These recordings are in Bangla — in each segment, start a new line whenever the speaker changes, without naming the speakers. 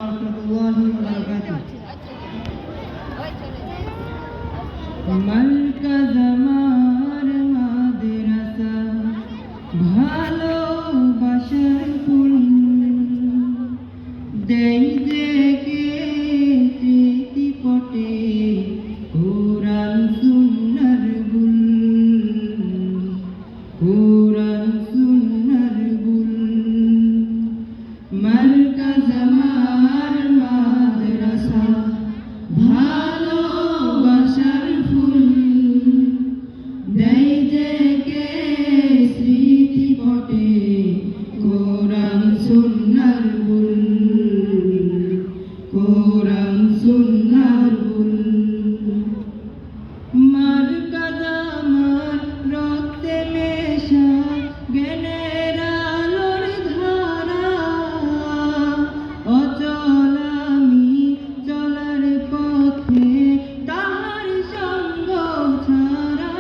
রাহমাতুল্লাহি ওয়া বারাকাতুহু। মার্কাজ আমার মাদ্রাসা ভালোবাসার ফুল দেই দেখে স্মৃতিপটে কোরআন সুন্নাহর গুল, কোরআন সুন্নাহর গুল। মার্কাজ আমার মাদ্রাসা ভালোবাসার ফুল দেই দেখে স্মৃতিপটে কোরআন সুন্নাহর গুল, কোরআন সুন্নাহর গুল। মার্কাজ আমার রক্তে মেশা জ্ঞানের আলোর ধারা, অচল আমি চলার পথে তাহার সঙ্গ ছাড়া।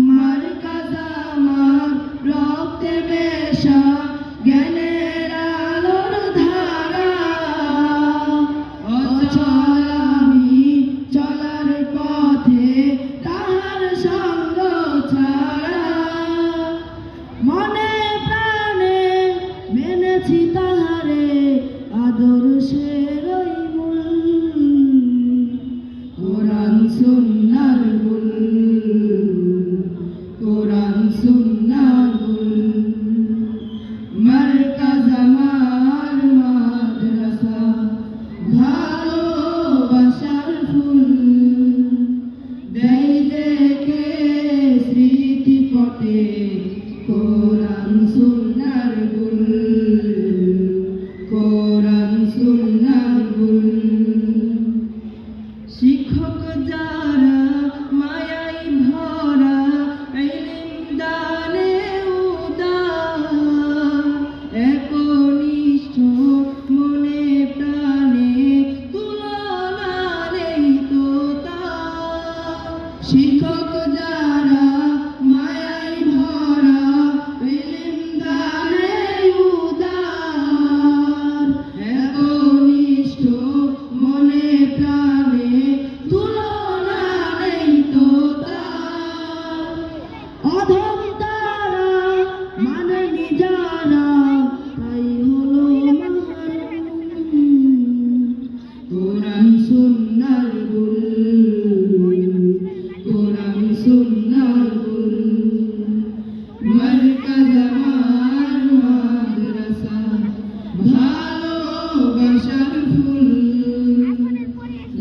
মার্কাজ আমার রক্তে মেশা জ্ঞানের আলোর ধারা, অচল আমি চলার পথে তাহার সঙ্গ ছাড়া। মনে প্রাণে মেনেছি তাহারে আদর্শের ওই মূল, কোরআন সুন্নাহর গুল, কোরআন সুন্নাহর গুল। মার্কাজ আমার মাদ্রাসা ভালোবাসার ফুল দেই দেখে স্মৃতিপটে কোরআন সুন্নাহর গুল, কোরআন সুন্নাহর গুল। শিক্ষক যারা মায়াই ভরা ইলম দানে উদার, একনিষ্ঠ মনে প্রাণে তুলনা নেই তো তার। শিক্ষক যারা মায়াই ভরা ইলম দানে উদার, একনিষ্ঠ মনে প্রাণে তুলনা নেই তো তার। অধম তারা মানেনি যারা তাই হলো মাহরুম, কোরআন সুন্নাহর গুল, কোরআন সুন্নাহর গুল। মার্কাজ আমার মাদ্রাসা ভালোবাসার ফুল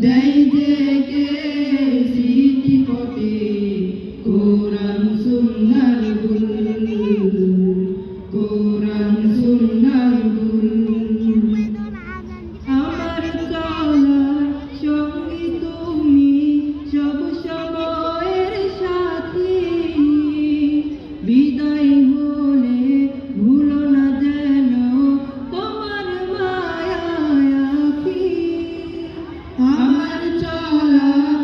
দেই দেখে স্মৃতিপটে কোরআন সুন্নাহর গুল, কোরআন সুন্নাহর গুল। আমার চলার সঙ্গী তুমি, সব সময়ের সাথী, বিদায় হলে ভুলো না যেন তোমার মায়া আঁখি। আমার চলার